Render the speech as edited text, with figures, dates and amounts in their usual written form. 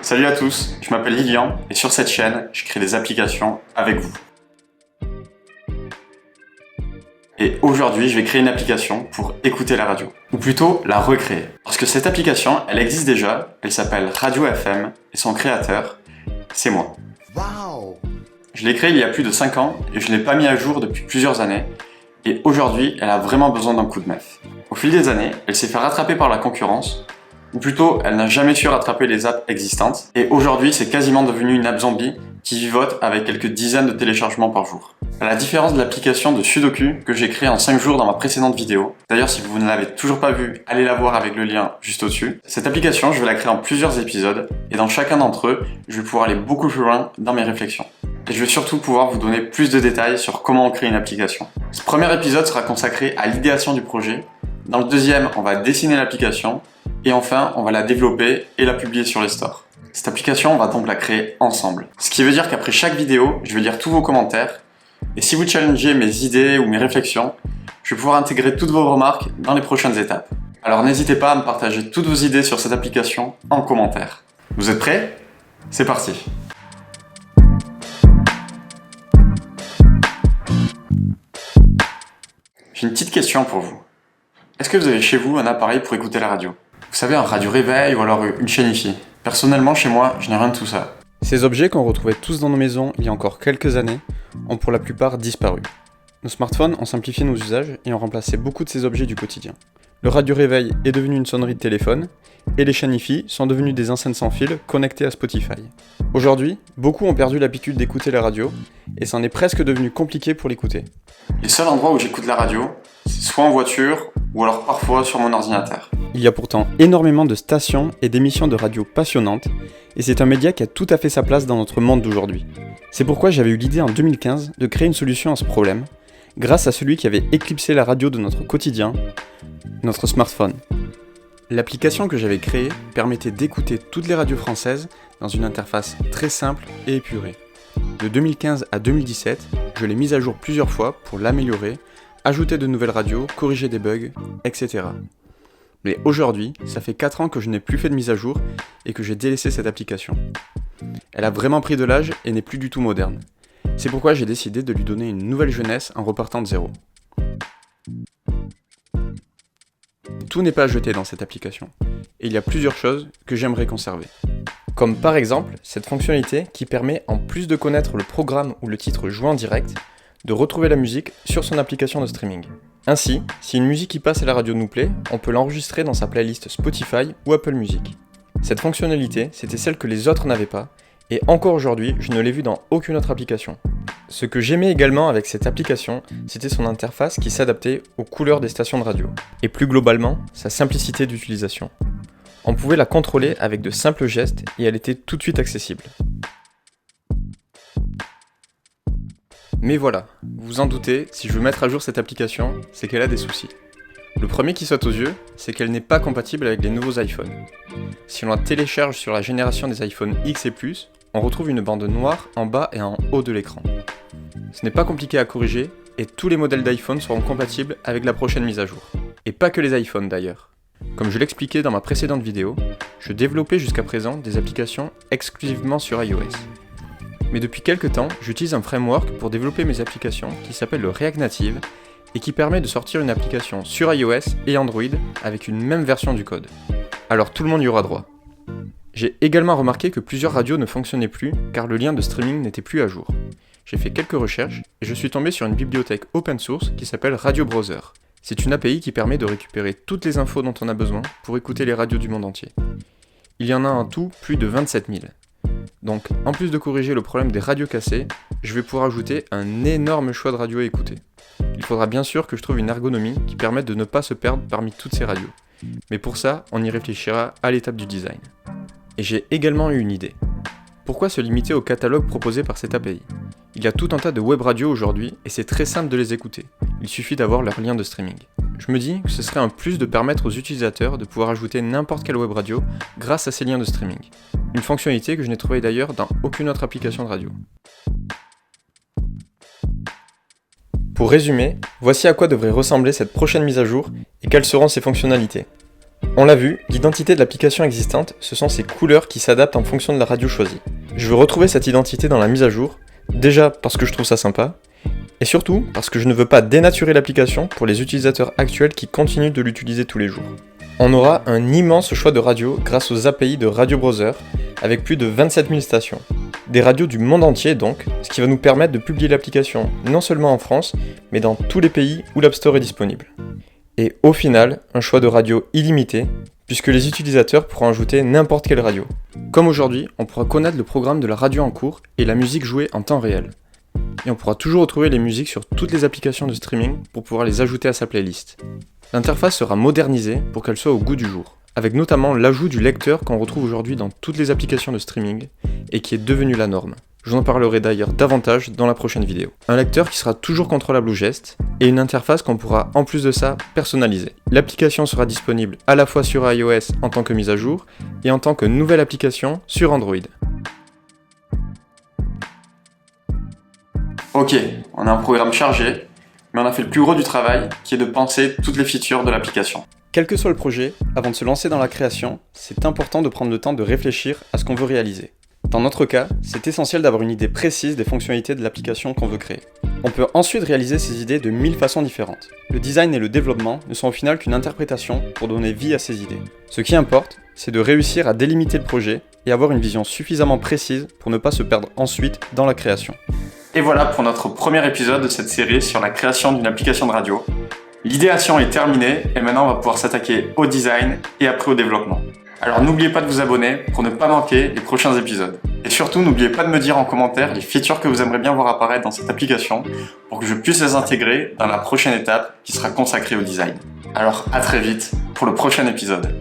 Salut à tous, je m'appelle Lilian et sur cette chaîne, je crée des applications avec vous. Et aujourd'hui, je vais créer une application pour écouter la radio, ou plutôt la recréer. Parce que cette application, elle existe déjà, elle s'appelle Radio FM et son créateur, c'est moi. Wow. Je l'ai créée il y a plus de 5 ans et je ne l'ai pas mis à jour depuis plusieurs années. Et aujourd'hui, elle a vraiment besoin d'un coup de neuf. Au fil des années, elle s'est fait rattraper par la concurrence, ou plutôt, elle n'a jamais su rattraper les apps existantes. Et aujourd'hui, c'est quasiment devenu une app zombie qui vivote avec quelques dizaines de téléchargements par jour. À la différence de l'application de Sudoku que j'ai créée en 5 jours dans ma précédente vidéo. D'ailleurs, si vous ne l'avez toujours pas vue, allez la voir avec le lien juste au-dessus. Cette application, je vais la créer en plusieurs épisodes. Et dans chacun d'entre eux, je vais pouvoir aller beaucoup plus loin dans mes réflexions. Et je vais surtout pouvoir vous donner plus de détails sur comment on crée une application. Ce premier épisode sera consacré à l'idéation du projet. Dans le deuxième, on va dessiner l'application. Et enfin, on va la développer et la publier sur les stores. Cette application, on va donc la créer ensemble. Ce qui veut dire qu'après chaque vidéo, je vais lire tous vos commentaires. Et si vous challengez mes idées ou mes réflexions, je vais pouvoir intégrer toutes vos remarques dans les prochaines étapes. Alors n'hésitez pas à me partager toutes vos idées sur cette application en commentaire. Vous êtes prêts ? C'est parti. J'ai une petite question pour vous. Est-ce que vous avez chez vous un appareil pour écouter la radio ? Vous savez, un radio réveil ou alors une chaîne hi-fi. Personnellement, chez moi, je n'ai rien de tout ça. Ces objets qu'on retrouvait tous dans nos maisons il y a encore quelques années ont pour la plupart disparu. Nos smartphones ont simplifié nos usages et ont remplacé beaucoup de ces objets du quotidien. Le radio réveil est devenu une sonnerie de téléphone et les chaînes hi-fi sont devenues des enceintes sans fil connectées à Spotify. Aujourd'hui, beaucoup ont perdu l'habitude d'écouter la radio et c'en est presque devenu compliqué pour l'écouter. Les seuls endroits où j'écoute la radio, c'est soit en voiture ou alors parfois sur mon ordinateur. Il y a pourtant énormément de stations et d'émissions de radio passionnantes et c'est un média qui a tout à fait sa place dans notre monde d'aujourd'hui. C'est pourquoi j'avais eu l'idée en 2015 de créer une solution à ce problème grâce à celui qui avait éclipsé la radio de notre quotidien, notre smartphone. L'application que j'avais créée permettait d'écouter toutes les radios françaises dans une interface très simple et épurée. De 2015 à 2017, je l'ai mise à jour plusieurs fois pour l'améliorer, ajouter de nouvelles radios, corriger des bugs, etc. Mais aujourd'hui, ça fait 4 ans que je n'ai plus fait de mise à jour et que j'ai délaissé cette application. Elle a vraiment pris de l'âge et n'est plus du tout moderne. C'est pourquoi j'ai décidé de lui donner une nouvelle jeunesse en repartant de zéro. Tout n'est pas à jeter dans cette application, et il y a plusieurs choses que j'aimerais conserver. Comme par exemple, cette fonctionnalité qui permet, en plus de connaître le programme ou le titre joué en direct, de retrouver la musique sur son application de streaming. Ainsi, si une musique qui passe à la radio nous plaît, on peut l'enregistrer dans sa playlist Spotify ou Apple Music. Cette fonctionnalité, c'était celle que les autres n'avaient pas, et encore aujourd'hui, je ne l'ai vue dans aucune autre application. Ce que j'aimais également avec cette application, c'était son interface qui s'adaptait aux couleurs des stations de radio, et plus globalement, sa simplicité d'utilisation. On pouvait la contrôler avec de simples gestes et elle était tout de suite accessible. Mais voilà, vous vous en doutez, si je veux mettre à jour cette application, c'est qu'elle a des soucis. Le premier qui saute aux yeux, c'est qu'elle n'est pas compatible avec les nouveaux iPhones. Si on la télécharge sur la génération des iPhone X et plus, on retrouve une bande noire en bas et en haut de l'écran. Ce n'est pas compliqué à corriger, et tous les modèles d'iPhone seront compatibles avec la prochaine mise à jour. Et pas que les iPhones d'ailleurs. Comme je l'expliquais dans ma précédente vidéo, je développais jusqu'à présent des applications exclusivement sur iOS. Mais depuis quelques temps, j'utilise un framework pour développer mes applications qui s'appelle le React Native et qui permet de sortir une application sur iOS et Android avec une même version du code. Alors tout le monde y aura droit. J'ai également remarqué que plusieurs radios ne fonctionnaient plus car le lien de streaming n'était plus à jour. J'ai fait quelques recherches et je suis tombé sur une bibliothèque open source qui s'appelle Radio Browser. C'est une API qui permet de récupérer toutes les infos dont on a besoin pour écouter les radios du monde entier. Il y en a en tout plus de 27 000. Donc, en plus de corriger le problème des radios cassées, je vais pouvoir ajouter un énorme choix de radios à écouter. Il faudra bien sûr que je trouve une ergonomie qui permette de ne pas se perdre parmi toutes ces radios. Mais pour ça, on y réfléchira à l'étape du design. Et j'ai également eu une idée. Pourquoi se limiter au catalogue proposé par cette API ? Il y a tout un tas de web radios aujourd'hui et c'est très simple de les écouter. Il suffit d'avoir leur lien de streaming. Je me dis que ce serait un plus de permettre aux utilisateurs de pouvoir ajouter n'importe quelle web radio grâce à ces liens de streaming. Une fonctionnalité que je n'ai trouvée d'ailleurs dans aucune autre application de radio. Pour résumer, voici à quoi devrait ressembler cette prochaine mise à jour et quelles seront ses fonctionnalités. On l'a vu, l'identité de l'application existante, ce sont ses couleurs qui s'adaptent en fonction de la radio choisie. Je veux retrouver cette identité dans la mise à jour, déjà parce que je trouve ça sympa, et surtout parce que je ne veux pas dénaturer l'application pour les utilisateurs actuels qui continuent de l'utiliser tous les jours. On aura un immense choix de radios grâce aux API de Radio Browser, avec plus de 27 000 stations. Des radios du monde entier donc, ce qui va nous permettre de publier l'application non seulement en France, mais dans tous les pays où l'App Store est disponible. Et au final, un choix de radio illimité, puisque les utilisateurs pourront ajouter n'importe quelle radio. Comme aujourd'hui, on pourra connaître le programme de la radio en cours et la musique jouée en temps réel. Et on pourra toujours retrouver les musiques sur toutes les applications de streaming pour pouvoir les ajouter à sa playlist. L'interface sera modernisée pour qu'elle soit au goût du jour, avec notamment l'ajout du lecteur qu'on retrouve aujourd'hui dans toutes les applications de streaming et qui est devenu la norme. Je vous en parlerai d'ailleurs davantage dans la prochaine vidéo. Un lecteur qui sera toujours contrôlable au geste et une interface qu'on pourra en plus de ça personnaliser. L'application sera disponible à la fois sur iOS en tant que mise à jour et en tant que nouvelle application sur Android. Ok, on a un programme chargé, mais on a fait le plus gros du travail, qui est de penser toutes les features de l'application. Quel que soit le projet, avant de se lancer dans la création, c'est important de prendre le temps de réfléchir à ce qu'on veut réaliser. Dans notre cas, c'est essentiel d'avoir une idée précise des fonctionnalités de l'application qu'on veut créer. On peut ensuite réaliser ces idées de 1000 façons différentes. Le design et le développement ne sont au final qu'une interprétation pour donner vie à ces idées. Ce qui importe, c'est de réussir à délimiter le projet et avoir une vision suffisamment précise pour ne pas se perdre ensuite dans la création. Et voilà pour notre premier épisode de cette série sur la création d'une application de radio. L'idéation est terminée et maintenant on va pouvoir s'attaquer au design et après au développement. Alors n'oubliez pas de vous abonner pour ne pas manquer les prochains épisodes. Et surtout n'oubliez pas de me dire en commentaire les features que vous aimeriez bien voir apparaître dans cette application pour que je puisse les intégrer dans la prochaine étape qui sera consacrée au design. Alors à très vite pour le prochain épisode.